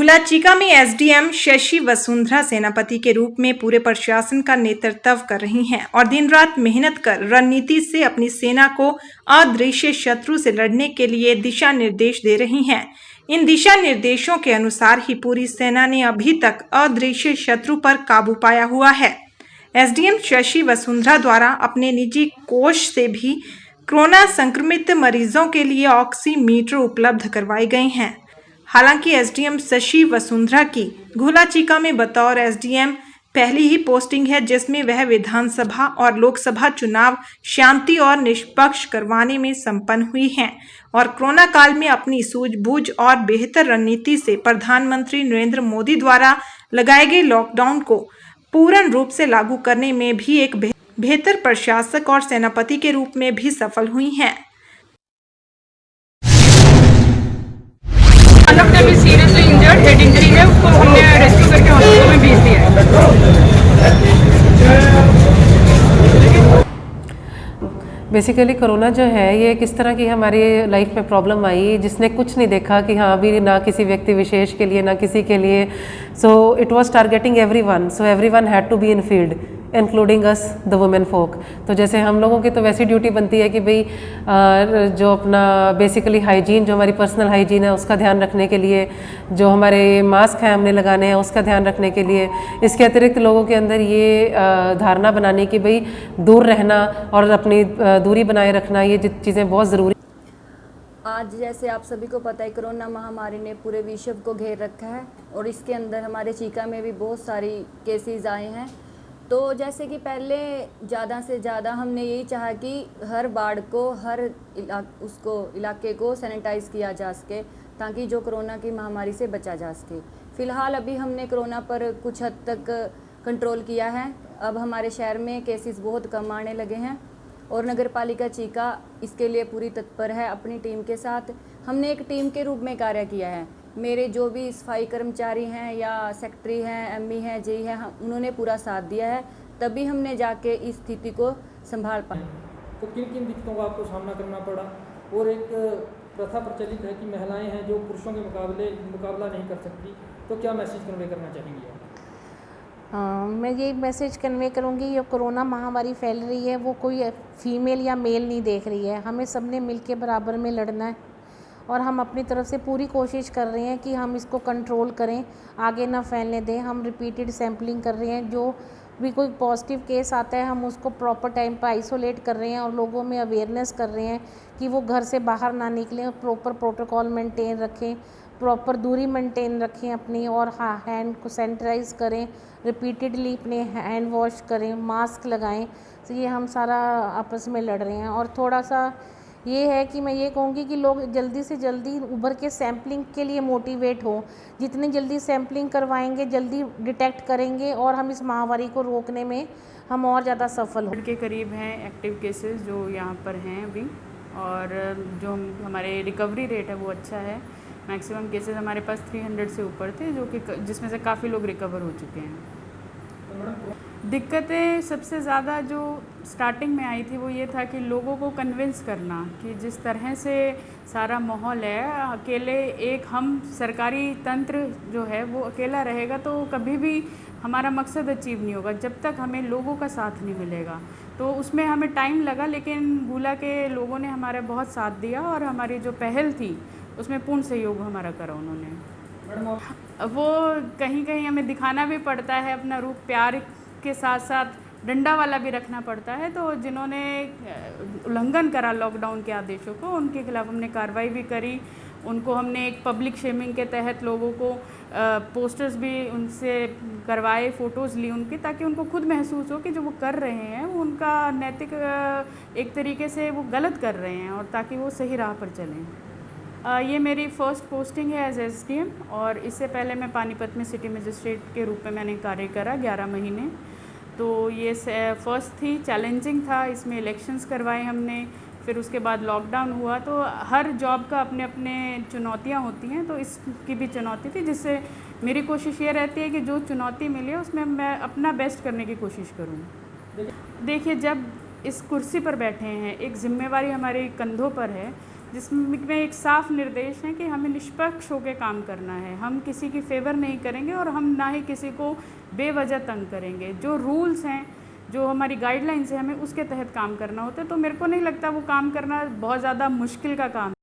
घुलाचीका में एसडीएम शशि वसुंधरा सेनापति के रूप में पूरे प्रशासन का नेतृत्व कर रही हैं और दिन रात मेहनत कर रणनीति से अपनी सेना को अदृश्य शत्रु से लड़ने के लिए दिशा निर्देश दे रही हैं। इन दिशा निर्देशों के अनुसार ही पूरी सेना ने अभी तक अदृश्य शत्रु पर काबू पाया हुआ है। एसडीएम शशि वसुंधरा द्वारा अपने निजी कोष से भी कोरोना संक्रमित मरीजों के लिए ऑक्सीमीटर उपलब्ध करवाए गए हैं। हालांकि एसडीएम शशि वसुंधरा की घुलाचीका में बतौर एसडीएम पहली ही पोस्टिंग है, जिसमें वह विधानसभा और लोकसभा चुनाव शांति और निष्पक्ष करवाने में संपन्न हुई हैं और कोरोना काल में अपनी सूझबूझ और बेहतर रणनीति से प्रधानमंत्री नरेंद्र मोदी द्वारा लगाए गए लॉकडाउन को पूर्ण रूप से लागू करने में भी एक बेहतर प्रशासक और सेनापति के रूप में भी सफल हुई हैं। अभी सीरियसली इंजर्ड हेड इंजरी है, उसको हमने रेस्क्यू करके हॉस्पिटल में भेज दिया है। बेसिकली कोरोना जो है ये किस तरह की हमारी लाइफ में प्रॉब्लम आई जिसने कुछ नहीं देखा कि हाँ अभी ना किसी व्यक्ति विशेष के लिए ना किसी के लिए। So it was targeting everyone, so everyone had to be in field including us the women folk. तो जैसे हम लोगों की तो वैसी ड्यूटी बनती है कि भाई जो अपना बेसिकली हाइजीन, जो हमारी पर्सनल हाइजीन है उसका ध्यान रखने के लिए, जो हमारे मास्क हैं हमने लगाने हैं उसका ध्यान रखने के लिए, इसके अतिरिक्त लोगों के अंदर ये धारणा बनाने की भाई दूर रहना और अपनी दूरी बनाए रखना, ये चीज़ें बहुत ज़रूरी। आज जैसे आप सभी को पता है कोरोना महामारी ने पूरे विश्व को घेर रखा है और इसके अंदर हमारे चीका में भी बहुत सारी केसेस आए हैं। तो जैसे कि पहले ज़्यादा से ज़्यादा हमने यही चाहा कि हर वार्ड को, हर इलाके को सैनिटाइज़ किया जा सके ताकि जो कोरोना की महामारी से बचा जा सके। फ़िलहाल अभी हमने कोरोना पर कुछ हद तक कंट्रोल किया है। अब हमारे शहर में केसेस बहुत कम आने लगे हैं और नगर पालिका चीका इसके लिए पूरी तत्पर है। अपनी टीम के साथ हमने एक टीम के रूप में कार्य किया है। मेरे जो भी सफाई कर्मचारी हैं या सेक्रेटरी हैं, एमई हैं, जेई हैं, उन्होंने पूरा साथ दिया है, तभी हमने जाके इस स्थिति को संभाल पाए। तो किन किन दिक्कतों का आपको सामना करना पड़ा? और एक प्रथा प्रचलित है कि महिलाएं हैं जो पुरुषों के मुकाबला नहीं कर सकती, तो क्या मैसेज कन्वे करना चाहेंगी आप? मैं ये मैसेज कन्वे करूँगी, ये कोरोना महामारी फैल रही है वो कोई फीमेल या मेल नहीं देख रही है। हमें सबने मिल के बराबर में लड़ना है और हम अपनी तरफ से पूरी कोशिश कर रहे हैं कि हम इसको कंट्रोल करें, आगे ना फैलने दें। हम रिपीटेड सैम्पलिंग कर रहे हैं, जो भी कोई पॉजिटिव केस आता है हम उसको प्रॉपर टाइम पर आइसोलेट कर रहे हैं और लोगों में अवेयरनेस कर रहे हैं कि वो घर से बाहर ना निकलें, प्रॉपर प्रोटोकॉल मेंटेन रखें, प्रॉपर दूरी मेंटेन रखें अपनी, और हाँ हैंड को सैनिटाइज़ करें, रिपीटेडली अपने हैंड वॉश करें, मास्क लगाएं। तो ये हम सारा आपस में लड़ रहे हैं। और थोड़ा सा ये है कि मैं ये कहूँगी कि लोग जल्दी से जल्दी उभर के सैम्पलिंग के लिए मोटिवेट हो। जितनी जल्दी सैम्पलिंग करवाएंगे जल्दी डिटेक्ट करेंगे और हम इस महामारी को रोकने में हम और ज़्यादा सफल हों। के करीब हैं एक्टिव केसेस जो यहाँ पर हैं अभी, और जो हमारे रिकवरी रेट है वो अच्छा है। मैक्सिमम केसेस हमारे पास 300 से ऊपर थे, जो कि जिसमें से काफ़ी लोग रिकवर हो चुके हैं। दिक्कतें सबसे ज़्यादा जो स्टार्टिंग में आई थी वो ये था कि लोगों को कन्विंस करना कि जिस तरह से सारा माहौल है, अकेले एक हम सरकारी तंत्र जो है वो अकेला रहेगा तो कभी भी हमारा मकसद अचीव नहीं होगा जब तक हमें लोगों का साथ नहीं मिलेगा। तो उसमें हमें टाइम लगा, लेकिन गुला के लोगों ने हमारा बहुत साथ दिया और हमारी जो पहल थी उसमें पूर्ण सहयोग हमारा करा उन्होंने। वो कहीं कहीं हमें दिखाना भी पड़ता है अपना रूप, प्यार के साथ साथ डंडा वाला भी रखना पड़ता है। तो जिन्होंने उल्लंघन करा लॉकडाउन के आदेशों को, उनके खिलाफ हमने कार्रवाई भी करी। उनको हमने एक पब्लिक शेमिंग के तहत लोगों को पोस्टर्स भी उनसे करवाए, फ़ोटोज़ ली उनकी, ताकि उनको खुद महसूस हो कि जो वो कर रहे हैं वो उनका नैतिक एक तरीके से वो गलत कर रहे हैं और ताकि वो सही राह पर चलें। ये मेरी फ़र्स्ट पोस्टिंग है एज एसडीएम, और इससे पहले मैं पानीपत में सिटी मजिस्ट्रेट के रूप में मैंने कार्य करा 11 महीने। तो ये फर्स्ट थी, चैलेंजिंग था। इसमें इलेक्शंस करवाए हमने, फिर उसके बाद लॉकडाउन हुआ। तो हर जॉब का अपने अपने चुनौतियाँ होती हैं, तो इसकी भी चुनौती थी, जिससे मेरी कोशिश ये रहती है कि जो चुनौती मिली है उसमें मैं अपना बेस्ट करने की कोशिश करूँ। देखिए, जब इस कुर्सी पर बैठे हैं, एक जिम्मेवारी हमारे कंधों पर है, जिसमें एक साफ निर्देश है कि हमें निष्पक्ष होकर काम करना है, हम किसी की फेवर नहीं करेंगे और हम ना ही किसी को बेवजह तंग करेंगे। जो रूल्स हैं, जो हमारी गाइडलाइंस है, हमें उसके तहत काम करना होता है। तो मेरे को नहीं लगता वो काम करना बहुत ज़्यादा मुश्किल का काम